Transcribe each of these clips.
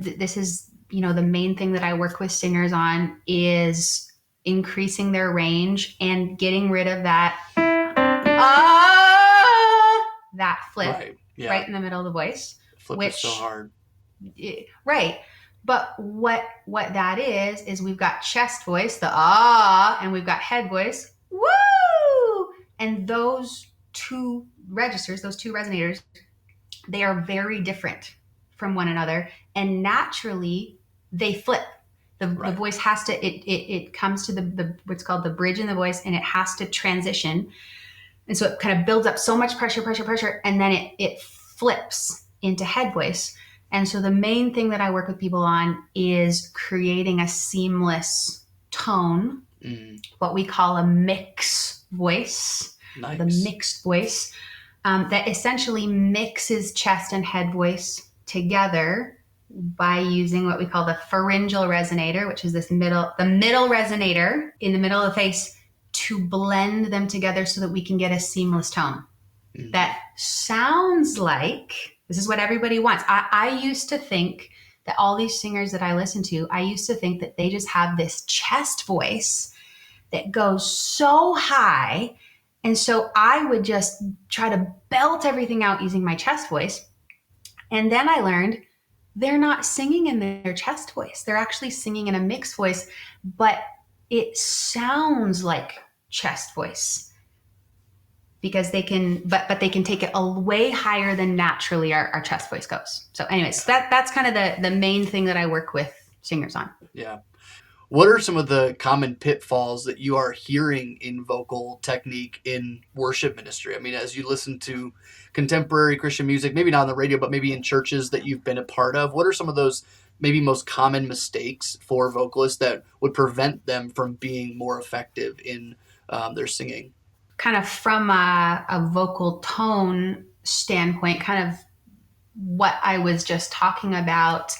this is, the main thing that I work with singers on is increasing their range and getting rid of that flip Right. Yeah. right in the middle of the voice. Flip is so hard. Right. But what that is we've got chest voice, the ah, and we've got head voice, woo! And those two registers, those two resonators, they are very different from one another. And naturally, they flip. The voice has to, it comes to the what's called the bridge in the voice, and it has to transition. And so it kind of builds up so much pressure, and then it flips into head voice. And so the main thing that I work with people on is creating a seamless tone, what we call a mix voice, the mixed voice, that essentially mixes chest and head voice together by using what we call the pharyngeal resonator, which is the middle resonator in the middle of the face, to blend them together so that we can get a seamless tone. That sounds like, this is what everybody wants. I used to think that all these singers that I listen to, I used to think that they just have this chest voice that goes so high. And so I would just try to belt everything out using my chest voice. And then I learned they're not singing in their chest voice. They're actually singing in a mixed voice, but it sounds like chest voice because they can, but they can take it a way higher than naturally our chest voice goes. So anyways, that's kind of the main thing that I work with singers on. Yeah. What are some of the common pitfalls that you are hearing in vocal technique in worship ministry? I mean, as you listen to contemporary Christian music, maybe not on the radio, but maybe in churches that you've been a part of, what are some of those maybe most common mistakes for vocalists that would prevent them from being more effective in their singing? Kind of from a vocal tone standpoint, kind of what I was just talking about,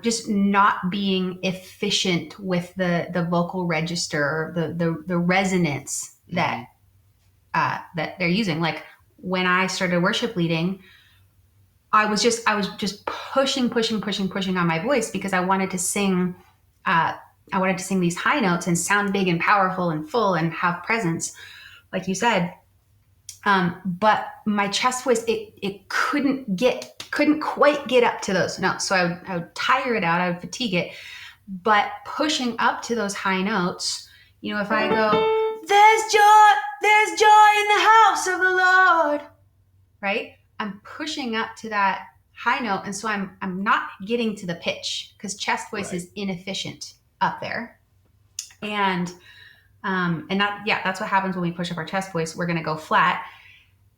just not being efficient with the vocal register, the resonance that they're using. Like when I started worship leading, I was just pushing on my voice because I wanted to sing. I wanted to sing these high notes and sound big and powerful and full and have presence, like you said. But my chest voice, it couldn't quite get up to those notes. So I would tire it out, I would fatigue it. But pushing up to those high notes, if I go, there's joy in the house of the Lord, right? I'm pushing up to that high note. And so I'm not getting to the pitch because chest voice is inefficient up there. And that's what happens when we push up our chest voice. We're going to go flat.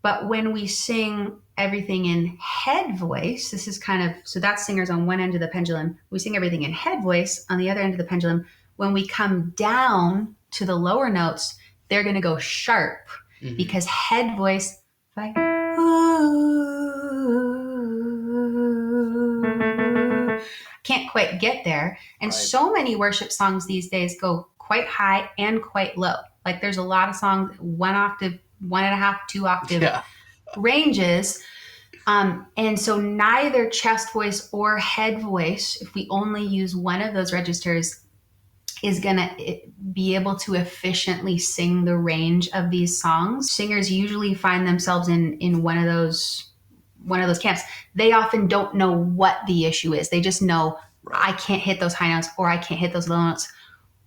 But when we sing everything in head voice, this is so that's singers on one end of the pendulum. We sing everything in head voice on the other end of the pendulum. When we come down to the lower notes, they're going to go sharp because head voice, like, can't quite get there. And so many worship songs these days go quite high and quite low. Like there's a lot of songs, 1 octave, 1.5, 2 octave ranges. And so neither chest voice or head voice, if we only use one of those registers, is going to be able to efficiently sing the range of these songs. Singers usually find themselves in one of those camps. They often don't know what the issue is. They just know I can't hit those high notes or I can't hit those low notes.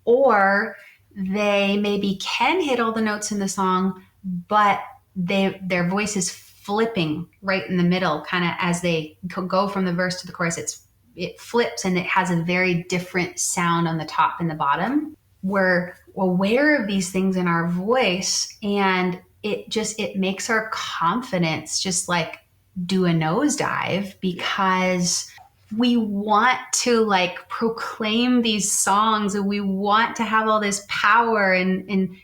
Or they maybe can hit all the notes in the song, but their voice is flipping right in the middle, kind of as they go from the verse to the chorus. It flips and it has a very different sound on the top and the bottom. We're aware of these things in our voice, and it makes our confidence just like do a nosedive because we want to like proclaim these songs and we want to have all this power and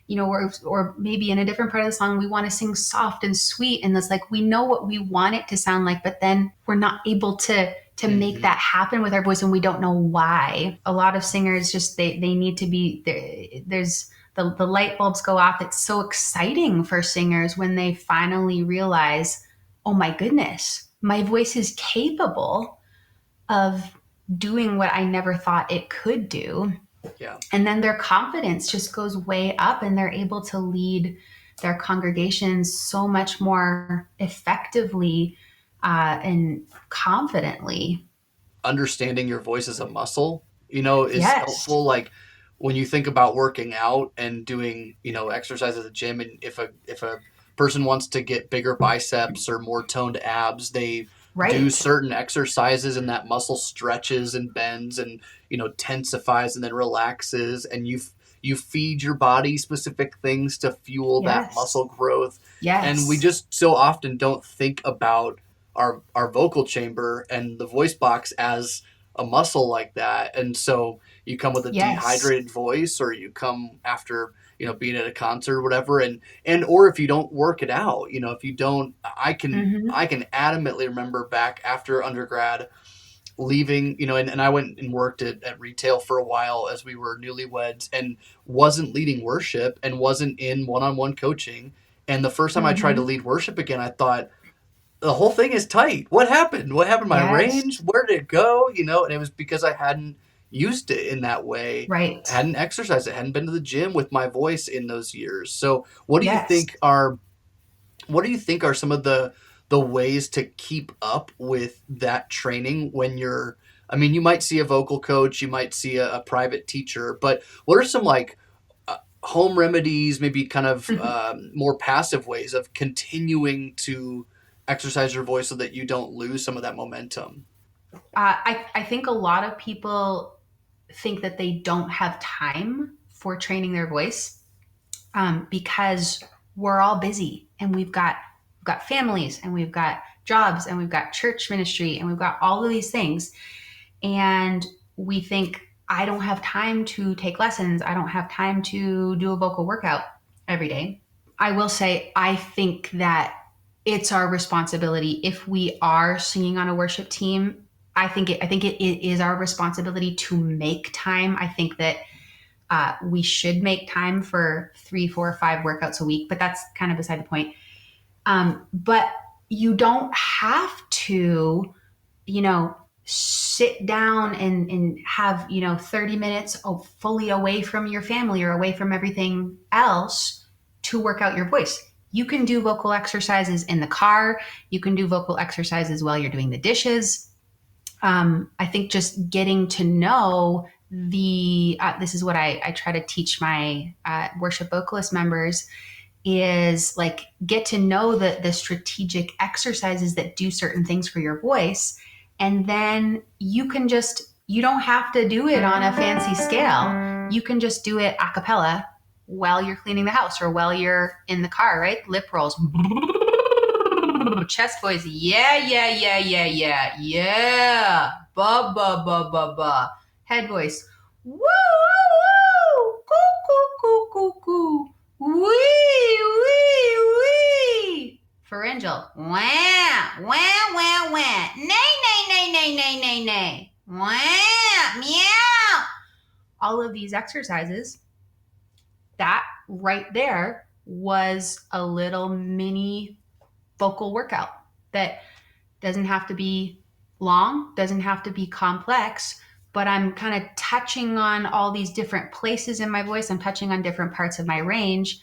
or maybe in a different part of the song we want to sing soft and sweet, and it's like we know what we want it to sound like, but then we're not able to make that happen with our voice, and we don't know why. A lot of singers just they need to be there's the light bulbs go off. It's so exciting for singers when they finally realize, oh my goodness, my voice is capable of doing what I never thought it could do. Yeah. And then their confidence just goes way up and they're able to lead their congregations so much more effectively and confidently. Understanding your voice as a muscle, is Yes. helpful. Like when you think about working out and doing, exercise at the gym, and if a person wants to get bigger biceps or more toned abs, they do Right. certain exercises and that muscle stretches and bends and, tensifies and then relaxes, and you feed your body specific things to fuel that Yes. muscle growth. And we Yes. just so often don't think about our vocal chamber and the voice box as a muscle like that. And so you come with a Yes. dehydrated voice, or you come after, being at a concert or whatever, and or if you don't work it out, if you don't, Mm-hmm. I can adamantly remember back after undergrad leaving, and I went and worked at retail for a while as we were newlyweds, and wasn't leading worship and wasn't in one-on-one coaching. And the first time I tried to Mm-hmm. lead worship again, I thought, the whole thing is tight. What happened? What happened to my Yes. range? Where did it go? And it was because I hadn't used it in that way. Right. I hadn't exercised it, hadn't been to the gym with my voice in those years. So Yes. what do you think are some of the ways to keep up with that training when you're, I mean, you might see a vocal coach, you might see a private teacher, but what are some like home remedies, maybe kind of more passive ways of continuing to exercise your voice so that you don't lose some of that momentum? I think a lot of people think that they don't have time for training their voice because we're all busy and we've got families and we've got jobs and we've got church ministry and we've got all of these things, and we think I don't have time to take lessons. I don't have time to do a vocal workout every day. I will say I think that it's our responsibility if we are singing on a worship team. I think it is our responsibility to make time. I think that we should make time for 3, 4, 5 workouts a week, but that's kind of beside the point. But you don't have to, you know, sit down and have, 30 minutes fully away from your family or away from everything else to work out your voice. You can do vocal exercises in the car. You can do vocal exercises while you're doing the dishes. I think just getting to know this is what I try to teach my worship vocalist members is like get to know the strategic exercises that do certain things for your voice, and then you don't have to do it on a fancy scale. You can just do it a cappella while you're cleaning the house or while you're in the car, right? Lip rolls, chest voice, yeah, yeah, yeah, yeah, yeah, yeah, ba ba ba ba ba. Head voice, woo woo woo, coo coo coo coo coo, wee wee wee. Pharyngeal, wah wah wah wah, nay nay nay nay nay nay nay, wah meow. All of these exercises, that right there was a little mini vocal workout that doesn't have to be long, doesn't have to be complex, but I'm kind of touching on all these different places in my voice. I'm touching on different parts of my range,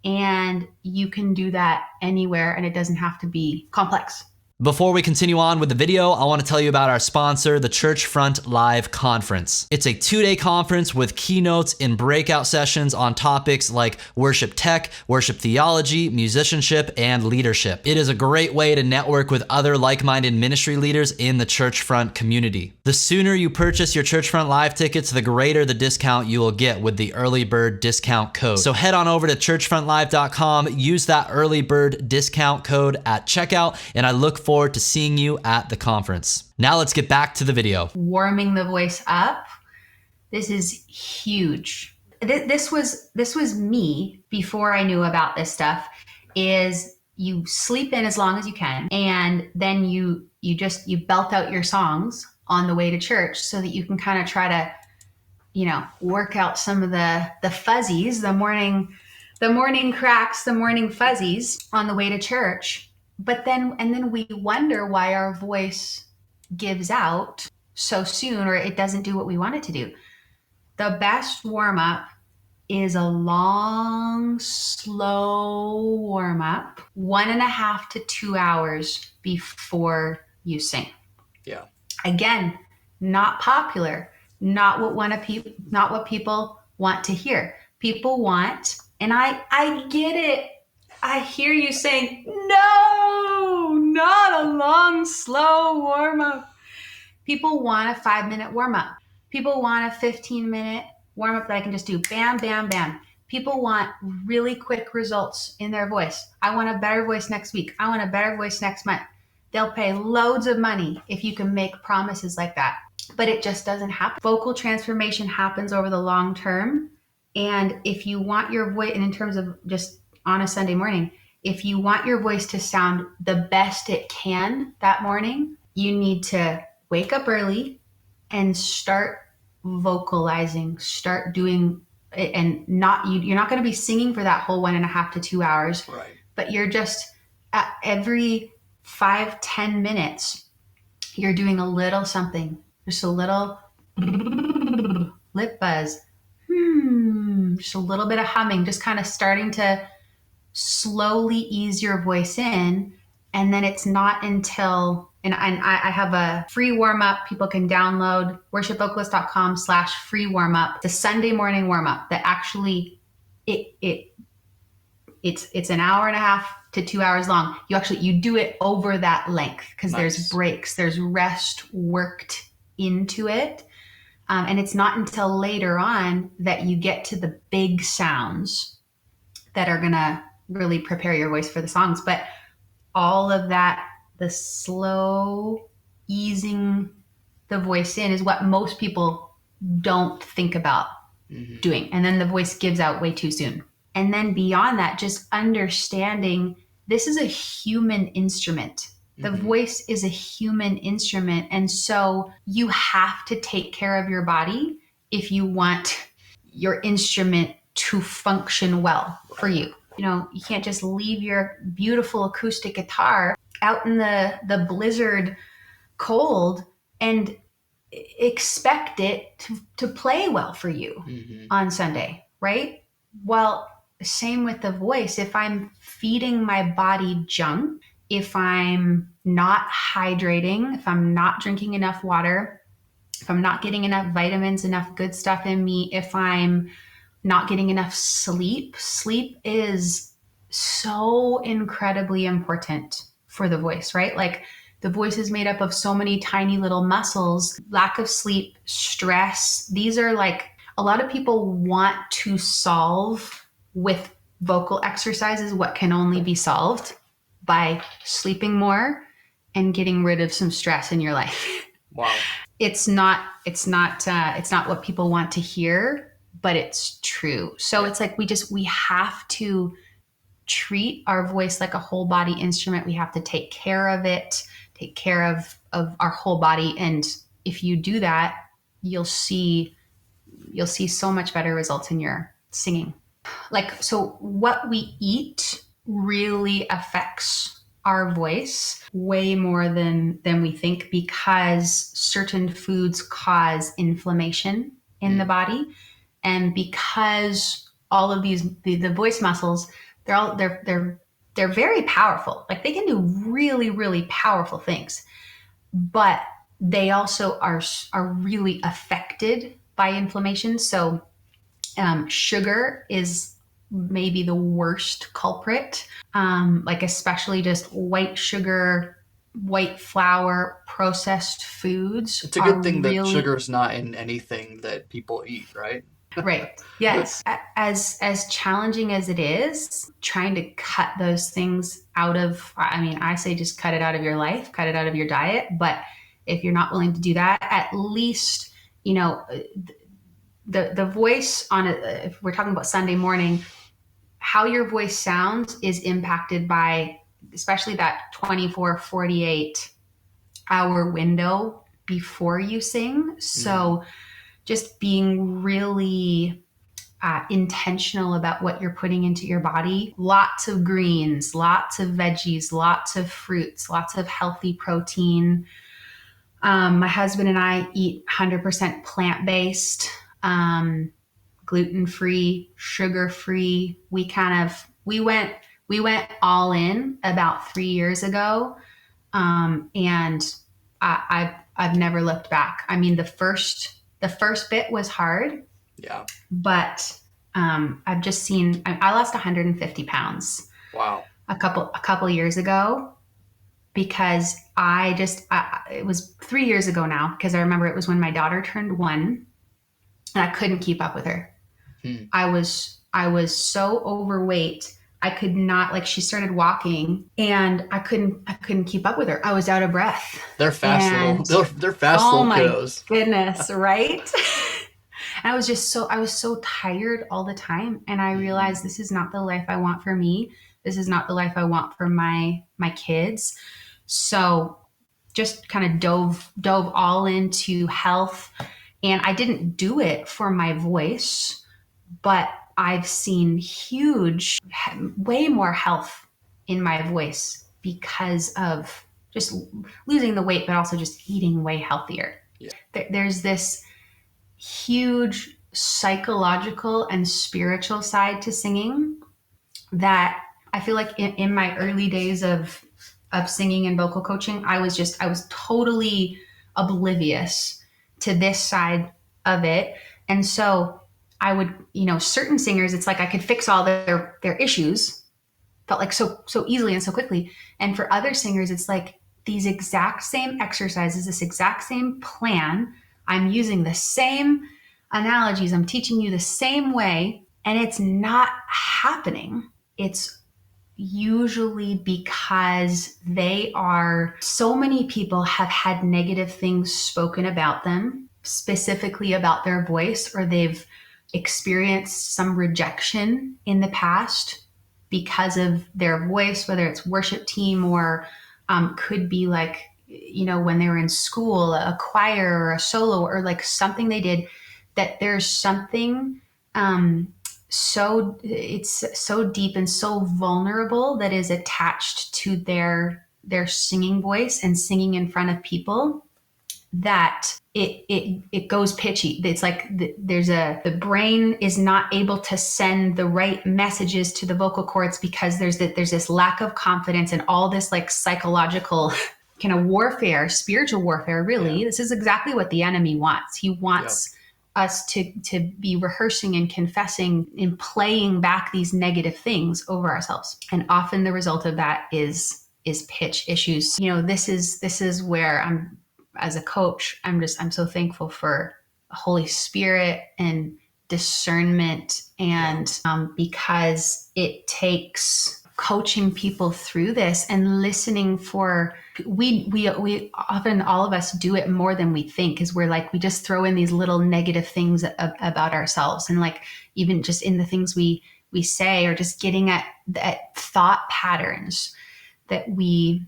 and you can do that anywhere, and it doesn't have to be complex. Before we continue on with the video, I want to tell you about our sponsor, the Churchfront Live Conference. It's a 2-day conference with keynotes and breakout sessions on topics like worship tech, worship theology, musicianship, and leadership. It is a great way to network with other like-minded ministry leaders in the Churchfront community. The sooner you purchase your Churchfront Live tickets, the greater the discount you will get with the early bird discount code. So head on over to churchfrontlive.com, use that early bird discount code at checkout, and I look forward to seeing you at the conference. Now let's get back to the video. Warming the voice up. This is huge. This was me before I knew about this stuff. Is you sleep in as long as you can, and then you belt out your songs on the way to church so that you can kind of try to, work out some of the fuzzies, the morning cracks, the morning fuzzies on the way to church. But then we wonder why our voice gives out so soon, or it doesn't do what we want it to do. The best warm up is a long, slow warm up, 1.5 to 2 hours before you sing. Yeah. Again, not popular, not what people want to hear. People want, and I get it. I hear you saying, no, not a long, slow warm up. People want a 5-minute warm up. People want a 15-minute warm up that I can just do bam, bam, bam. People want really quick results in their voice. I want a better voice next week. I want a better voice next month. They'll pay loads of money if you can make promises like that. But it just doesn't happen. Vocal transformation happens over the long term. And if you want your voice, and in terms of just on a Sunday morning, if you want your voice to sound the best it can that morning, you need to wake up early and start vocalizing, start doing it, and you're not going to be singing for that whole 1.5 to 2 hours, right? But you're just at every 5-10 minutes, you're doing a little something, just a little lip buzz, just a little bit of humming, just kind of starting to slowly ease your voice in. And then it's not until, and I have a free warm-up people can download, worshipvocalist.com/free warm-up. The Sunday morning warm-up that actually, it's 1.5 to 2 hours long. You do it over that length because there's breaks, there's rest worked into it. And it's not until later on that you get to the big sounds that are going to really prepare your voice for the songs. But all of that, the slow easing the voice in, is what most people don't think about doing. And then the voice gives out way too soon. And then beyond that, just understanding this is a human instrument. The voice is a human instrument. And so you have to take care of your body if you want your instrument to function well for you. You can't just leave your beautiful acoustic guitar out in the blizzard cold and expect it to play well for you on Sunday, right? Well, same with the voice. If I'm feeding my body junk, if I'm not hydrating, if I'm not drinking enough water, if I'm not getting enough vitamins, enough good stuff in me, if I'm not getting enough sleep is so incredibly important for the voice, right? Like the voice is made up of so many tiny little muscles. Lack of sleep, stress, these are like, a lot of people want to solve with vocal exercises what can only be solved by sleeping more and getting rid of some stress in your life. Wow. It's not what people want to hear, but it's true. So it's like we have to treat our voice like a whole body instrument. We have to take care of it, take care of our whole body. And if you do that, you'll see so much better results in your singing. Like, so what we eat really affects our voice way more than we think, because certain foods cause inflammation in the body. And because all of these, the voice muscles, they're very powerful. Like they can do really, really powerful things, but they also are really affected by inflammation. So sugar is maybe the worst culprit, like especially just white sugar, white flour, processed foods. It's a good thing that sugar's not in anything that people eat, right? Right. Yes. As challenging as it is, trying to cut those things out of, I say just cut it out of your life, cut it out of your diet. But if you're not willing to do that, at least, the voice if we're talking about Sunday morning, how your voice sounds is impacted by especially that 24-48 hour window before you sing. So just being really intentional about what you're putting into your body. Lots of greens, lots of veggies, lots of fruits, lots of healthy protein, My husband and I eat 100% plant-based, gluten-free, sugar-free. We went all in about 3 years ago, and I've never looked back. I mean, the first bit was hard, Yeah. but I've just seen. I lost 150 pounds Wow. a couple years ago, because it was 3 years ago now, because I remember it was when my daughter turned 1, and I couldn't keep up with her. I was so overweight. I could not, like, she started walking and I couldn't keep up with her. I was out of breath. They're fast And they're fast oh little my kiddos. goodness, right? And I was so tired all the time, and I realized this is not the life I want for me. This is not the life I want for my kids. So just kind of dove all into health, and I didn't do it for my voice, but I've seen way more health in my voice because of just losing the weight, but also just eating way healthier. Yeah. There's this huge psychological and spiritual side to singing that I feel like in my early days of singing and vocal coaching, I was totally oblivious to this side of it. And so I would, certain singers, it's like I could fix all their issues, felt like so easily and so quickly. And for other singers, it's like these exact same exercises, this exact same plan. I'm using the same analogies. I'm teaching you the same way, and it's not happening. It's usually because so many people have had negative things spoken about them, specifically about their voice, or they've experienced some rejection in the past because of their voice, whether it's worship team or could be like, when they were in school, a choir or a solo, or like something they did, that there's something it's so deep and so vulnerable that is attached to their singing voice and singing in front of people, that it goes pitchy. It's like the brain is not able to send the right messages to the vocal cords because there's this lack of confidence and all this like psychological kind of warfare, spiritual warfare, really. This is exactly what the enemy wants. He wants us to be rehearsing and confessing and playing back these negative things over ourselves. And often the result of that is pitch issues. This is where I'm, as a coach, I'm so thankful for the Holy Spirit and discernment, and because it takes coaching people through this and listening for, we often, all of us do it more than we think, is we're like, we just throw in these little negative things about ourselves, and like even just in the things we say, or just getting at thought patterns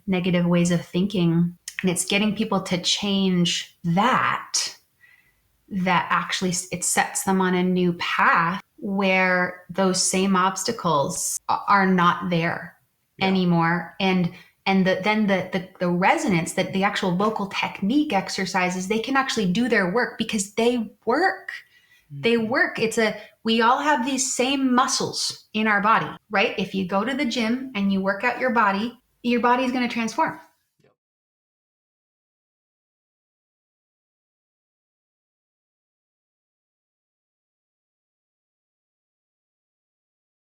negative ways of thinking. And it's getting people to change that actually it sets them on a new path where those same obstacles are not there anymore. And then the resonance, that the actual vocal technique exercises, they can actually do their work because they work. They work. We all have these same muscles in our body, right? If you go to the gym and you work out your body is going to transform.